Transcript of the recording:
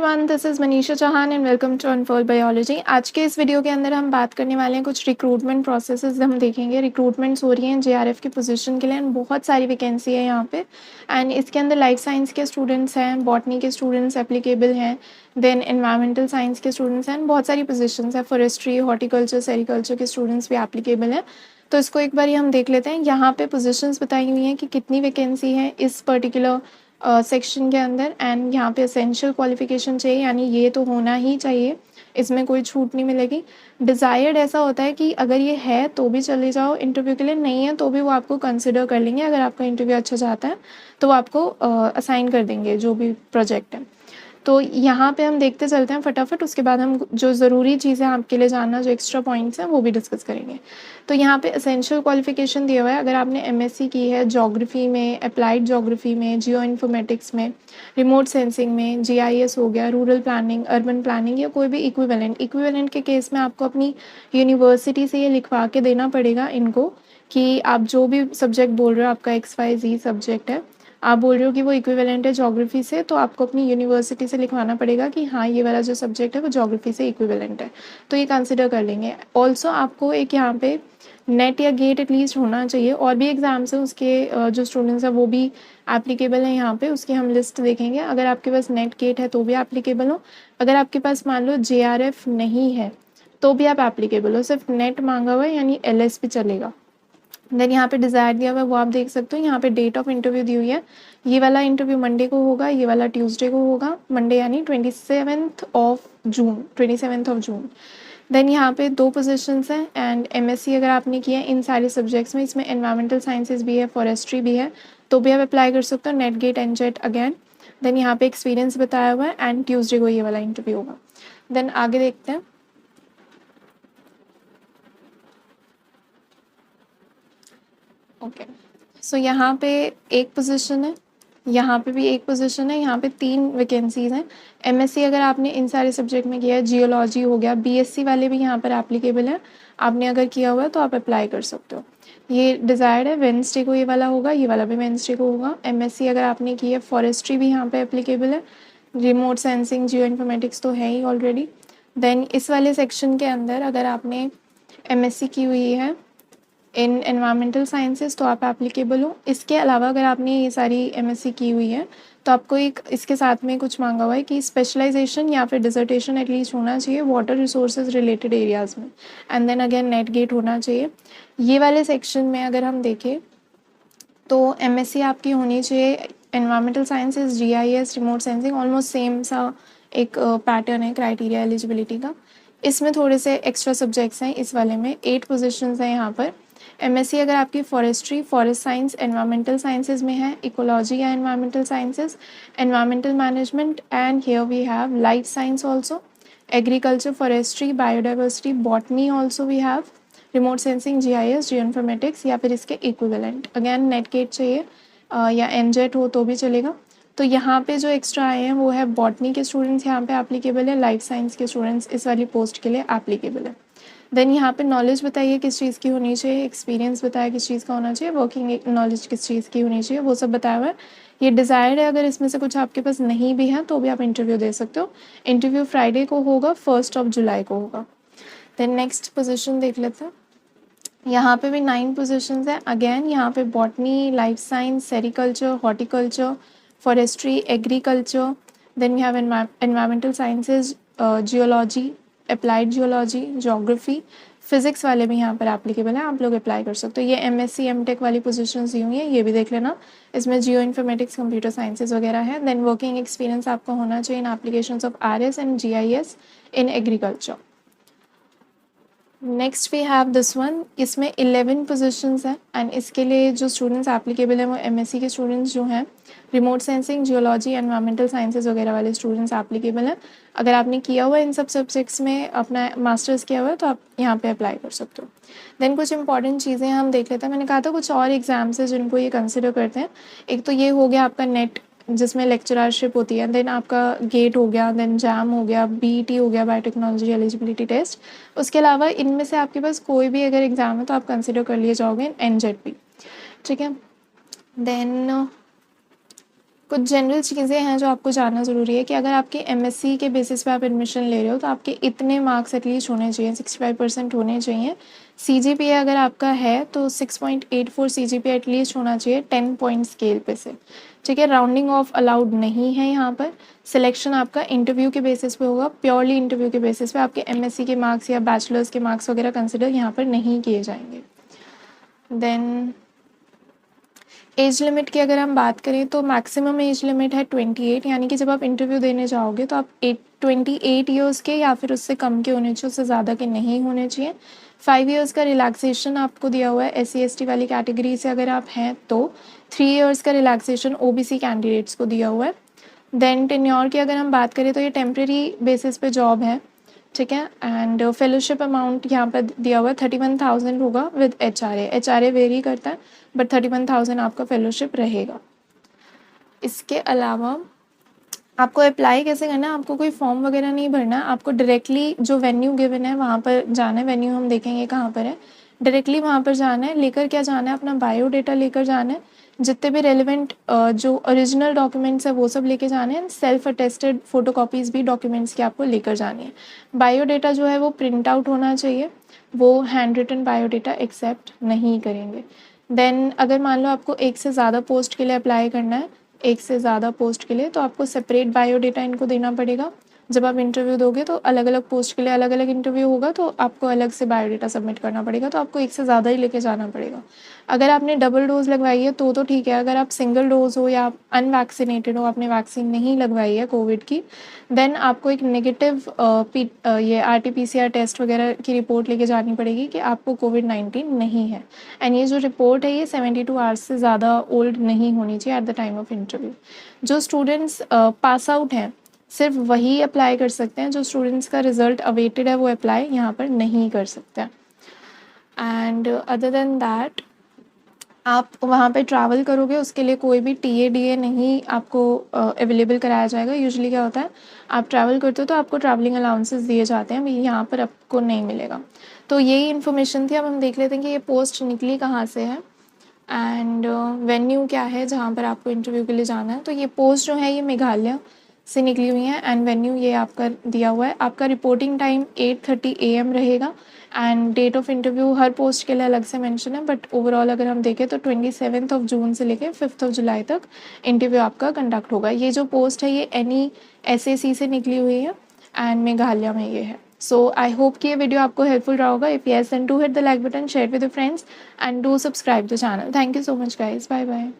Everyone, this is Manisha Chauhan and welcome to unfold biology. आज के इस वीडियो के अंदर हम बात करने वाले हैं कुछ रिक्रूटमेंट प्रोसेसेस हम देखेंगे। रिक्रूटमेंट्स हो रही हैं जेआरएफ की पोजीशन के लिए एंड बहुत सारी वैकेंसी है यहाँ पे। एंड इसके अंदर लाइफ साइंस के स्टूडेंट्स हैं, बॉटनी के स्टूडेंट्स एप्लीकेबल हैं, देन एनवायरमेंटल साइंस के स्टूडेंट्स हैं, बहुत सारी पोजीशंस हैं। फॉरेस्ट्री, हॉर्टिकल्चर, सेरिकल्चर के स्टूडेंट्स भी एप्लीकेबल हैं। तो इसको एक बार हम देख लेते हैं। यहाँ पे पोजीशंस बताई हुई हैं कि कितनी वैकेंसी है इस पर्टिकुलर सेक्शन के अंदर। एंड यहाँ पे एसेंशियल क्वालिफिकेशन चाहिए, यानी ये तो होना ही चाहिए, इसमें कोई छूट नहीं मिलेगी। डिज़ायर्ड ऐसा होता है कि अगर ये है तो भी चले जाओ इंटरव्यू के लिए, नहीं है तो भी वो आपको कंसिडर कर लेंगे। अगर आपका इंटरव्यू अच्छा जाता है तो वो आपको असाइन कर देंगे जो भी प्रोजेक्ट है। तो यहाँ पे हम देखते चलते हैं फटाफट, उसके बाद हम जो ज़रूरी चीज़ें आपके लिए जानना, जो एक्स्ट्रा पॉइंट्स हैं वो भी डिस्कस करेंगे। तो यहाँ पे एसेंशियल क्वालिफिकेशन दिया हुआ है। अगर आपने एमएससी की है ज्योग्राफी में, अप्लाइड ज्योग्राफी में, जियो इन्फॉर्मेटिक्स में, रिमोट सेंसिंग में, जीआईएस हो गया, रूरल प्लानिंग, अर्बन प्लानिंग, या कोई भी इक्विवेलेंट के केस में आपको अपनी यूनिवर्सिटी से ये लिखवा के देना पड़ेगा इनको कि आप जो भी सब्जेक्ट बोल रहे हो, आपका XYZ सब्जेक्ट है, आप बोल रहे हो कि वो इक्विवेलेंट है ज्योग्राफी से, तो आपको अपनी यूनिवर्सिटी से लिखवाना पड़ेगा कि हाँ ये वाला जो सब्जेक्ट है वो ज्योग्राफी से इक्विवेलेंट है, तो ये कंसिडर कर लेंगे। ऑल्सो आपको एक यहाँ पे नेट या गेट एटलीस्ट होना चाहिए। और भी एग्ज़ाम्स हैं उसके जो स्टूडेंट्स हैं वो भी एप्लीकेबल हैं यहाँ पे, उसकी हम लिस्ट देखेंगे। अगर आपके पास नेट गेट है तो भी एप्लीकेबल हो। अगर आपके पास मान लो JRF नहीं है तो भी आप एप्लीकेबल हो। सिर्फ नेट मांगा हुआ है यानी LS भी चलेगा। देन यहाँ पे डिज़ायर दिया हुआ है वो आप देख सकते हो। यहाँ पे डेट ऑफ इंटरव्यू दी हुई है। ये वाला इंटरव्यू मंडे को होगा, ये वाला ट्यूसडे को होगा। मंडे यानी 27th of June। देन यहाँ पे 2 पोजीशंस हैं। एंड MSc अगर आपने किया है इन सारे सब्जेक्ट्स में, इसमें एनवायरमेंटल साइंसेज भी है, फॉरेस्ट्री भी है, तो भी आप अप्लाई कर सकते हो। NET GATE and JET again. Then यहाँ पे एक्सपीरियंस बताया हुआ है एंड ट्यूसडे को ये वाला इंटरव्यू होगा। देन आगे देखते हैं। ओके, सो यहाँ पे एक पोजीशन है, यहाँ पे भी एक पोजीशन है, यहाँ पे 3 वैकेंसीज़ हैं। MSc अगर आपने इन सारे सब्जेक्ट में किया है, जियोलॉजी हो गया, BSc वाले भी यहाँ पर एप्लीकेबल है। आपने अगर किया हुआ है तो आप अप्लाई कर सकते हो। ये डिज़ायर्ड है, वेडनेसडे को ये वाला होगा, ये वाला भी वेडनेसडे को होगा। MSc अगर आपने की है, फॉरेस्ट्री भी यहाँ पे एप्लीकेबल है, रिमोट सेंसिंग, जियो इन्फॉर्मेटिक्स तो है ही ऑलरेडी। देन इस वाले सेक्शन के अंदर अगर आपने MSc की हुई है इन एनवायरमेंटल साइंसेस तो आप एप्लीकेबल हो। इसके अलावा अगर आपने ये सारी MSc की हुई है तो आपको एक इसके साथ में कुछ मांगा हुआ है कि स्पेशलाइजेशन या फिर डिसर्टेशन एटलीस्ट होना चाहिए वाटर रिसोर्सेज रिलेटेड एरियाज़ में। And then again NET GATE होना चाहिए। ये वाले सेक्शन में अगर हम देखें तो MSc आपकी होनी चाहिए environmental sciences, GIS, remote sensing, almost same सा एक पैटर्न है क्राइटेरिया एलिजिबिलिटी का। इसमें थोड़े से एक्स्ट्रा सब्जेक्ट्स हैं इस वाले में। 8 पोजीशंस हैं यहाँ पर। MSc अगर आपकी forestry, forest science, environmental sciences में है, इकोलॉजी या environmental sciences, environmental management, and here we have life science also, agriculture, forestry, biodiversity, botany also we have, remote sensing, GIS, geo informatics या फिर इसके इक्विवेलेंट। अगैन नेट गेट चाहिए या NJET हो तो भी चलेगा। तो यहाँ पे जो एक्स्ट्रा आए हैं वो है बॉटनी के स्टूडेंट्स यहाँ पे एप्लीकेबल है, लाइफ साइंस के स्टूडेंट्स इस वाली पोस्ट के लिए एप्लीकेबल है। देन यहाँ पे नॉलेज बताइए किस चीज़ की होनी चाहिए, एक्सपीरियंस बताया किस चीज़ का होना चाहिए, वर्किंग नॉलेज किस चीज़ की होनी चाहिए, वो सब बताया हुआ है। ये डिज़ायर्ड है, अगर इसमें से कुछ आपके पास नहीं भी है तो भी आप इंटरव्यू दे सकते हो। इंटरव्यू फ्राइडे को होगा, 1 जुलाई को होगा। देन नेक्स्ट पोजीशन देख लेते हैं। यहाँ पे भी 9 पोजीशंस हैं। अगेन यहाँ पे botany, life science, sericulture, horticulture, forestry, agriculture, then we have environmental sciences, geology, applied geology, geography, physics वाले भी यहाँ पर एप्लीकेबल हैं, आप लोग अप्लाई कर सकते हो। ये MSc MTech वाली पोजीशंस दी हुई हैं, ये भी देख लेना। इसमें जियो इन्फॉर्मेटिक्स, कंप्यूटर साइंसेज वगैरह है। देन वर्किंग एक्सपीरियंस आपका होना चाहिए in applications of RS and GIS in agriculture. Next we have this one. इसमें 11 पोजीशंस हैं एंड इसके लिए जो स्टूडेंट्स एप्लीकेबल हैं वो MSc के स्टूडेंट्स जो हैं, remote sensing, geology, environmental sciences वगैरह वाले स्टूडेंट्स एप्लीकेबल हैं। अगर आपने किया हुआ है इन सब सब्जेक्ट्स में, अपना मास्टर्स किया हुआ है, तो आप यहाँ पे अप्लाई कर सकते हो। देन कुछ इंपॉर्टेंट चीज़ें हम देख लेते हैं। मैंने कहा था कुछ और एग्जाम्स हैं जिनको ये कंसिडर करते हैं। एक तो ये हो गया आपका नेट, जिसमें लेक्चररशिप होती है। देन आपका गेट हो गया, देन जैम हो गया, BET हो गया, बायोटेक्नोलॉजी एलिजिबिलिटी टेस्ट। उसके अलावा इनमें से आपके पास कोई भी अगर एग्ज़ाम है तो आप कंसिडर कर लिए जाओगे NJET भी, ठीक है। देन कुछ जनरल चीज़ें हैं जो आपको जानना ज़रूरी है कि अगर आपके एमएससी के बेसिस पे आप एडमिशन ले रहे हो तो आपके इतने मार्क्स एटलीस्ट होने चाहिए, 65% होने चाहिए। सीजीपीए अगर आपका है तो 6.84 सीजीपीए एटलीस्ट होना चाहिए 10 पॉइंट स्केल पे से, ठीक है। राउंडिंग ऑफ अलाउड नहीं है यहाँ पर। सिलेक्शन आपका इंटरव्यू के बेसिस पे होगा, प्योरली इंटरव्यू के बेसिस पे। आपके एमएससी के मार्क्स या बैचलर्स के मार्क्स वगैरह कंसिडर यहाँ पर नहीं किए जाएंगे। देन एज लिमिट की अगर हम बात करें तो मैक्सिमम एज लिमिट है 28, यानी कि जब आप इंटरव्यू देने जाओगे तो आप 28 ईयर्स के या फिर उससे कम के होने चाहिए, उससे ज़्यादा के नहीं होने चाहिए। 5 ईयर्स का रिलैक्सेशन आपको दिया हुआ है SC/ST वाली कैटेगरी से अगर आप हैं तो। 3 ईयर्स का रिलैक्सेशन OBC कैंडिडेट्स को दिया हुआ है। देन टेन्योर की अगर हम बात करें तो ये टेम्प्रेरी बेसिस पे जॉब है, ठीक है। एंड फेलोशिप अमाउंट यहाँ पर दिया हुआ है 31,000 होगा विद HRA वेरी करता है, बट 31,000 आपका फेलोशिप रहेगा। इसके अलावा आपको अप्लाई कैसे करना है, आपको कोई फॉर्म वगैरह नहीं भरना है, आपको डायरेक्टली जो वेन्यू गिवन है वहाँ पर जाना है। वेन्यू हम देखेंगे कहाँ पर है, डायरेक्टली वहाँ पर जाना है। लेकर क्या जाना है, अपना बायोडेटा लेकर जाना है, जितने भी रेलिवेंट जो ओरिजिनल डॉक्यूमेंट्स है वो सब लेके जाने हैं। सेल्फ अटेस्टेड फोटोकॉपीज़ भी डॉक्यूमेंट्स की आपको लेकर जानी है। बायोडेटा जो है वो प्रिंट आउट होना चाहिए, वो हैंड रिटन बायोडेटा एक्सेप्ट नहीं करेंगे। देन अगर मान लो आपको एक से ज़्यादा पोस्ट के लिए अप्लाई करना है, एक से ज़्यादा पोस्ट के लिए, तो आपको सेपरेट बायोडेटा इनको देना पड़ेगा। जब आप इंटरव्यू दोगे तो अलग अलग पोस्ट के लिए अलग अलग इंटरव्यू होगा, तो आपको अलग से बायोडेटा सबमिट करना पड़ेगा, तो आपको एक से ज़्यादा ही लेके जाना पड़ेगा। अगर आपने डबल डोज लगवाई है तो ठीक है। अगर आप सिंगल डोज हो या आप अनवैक्सीनेटेड हो, आपने वैक्सीन नहीं लगवाई है कोविड की, देन आपको एक नेगेटिव ये RT-PCR टेस्ट वगैरह की रिपोर्ट लेके जानी पड़ेगी कि आपको कोविड-19 नहीं है। एंड ये जो रिपोर्ट है ये 72 आवर्स से ज़्यादा ओल्ड नहीं होनी चाहिए at the time of interview. जो स्टूडेंट्स पास आउट हैं सिर्फ वही अप्लाई कर सकते हैं, जो स्टूडेंट्स का रिजल्ट अवेटेड है वो अप्लाई यहाँ पर नहीं कर सकते हैं। एंड अदर देन दैट आप वहाँ पे ट्रैवल करोगे उसके लिए कोई भी TADA नहीं आपको अवेलेबल कराया जाएगा। यूजुअली क्या होता है, आप ट्रैवल करते हो तो आपको ट्रैवलिंग अलाउंसेस दिए जाते हैं, यहाँ पर आपको नहीं मिलेगा। तो यही इन्फॉर्मेशन थी। अब हम देख लेते हैं कि ये पोस्ट निकली कहाँ से है एंड वेन्यू क्या है जहाँ पर आपको इंटरव्यू के लिए जाना है। तो ये पोस्ट जो है ये मेघालय से निकली हुई है एंड वेन्यू ये आपका दिया हुआ है। आपका रिपोर्टिंग टाइम 8:30 AM रहेगा एंड डेट ऑफ इंटरव्यू हर पोस्ट के लिए अलग से मेंशन है, बट ओवरऑल अगर हम देखें तो 27 जून से लेकर 5 जुलाई तक इंटरव्यू आपका कंडक्ट होगा। ये जो पोस्ट है ये NESAC से निकली हुई है एंड मेघालय में ये है। सो आई होप कि ये वीडियो आपको हेल्पफुल रहा होगा। If yes then do hit the like button, share with your friends and do subscribe the channel. Thank you so much guys, bye bye.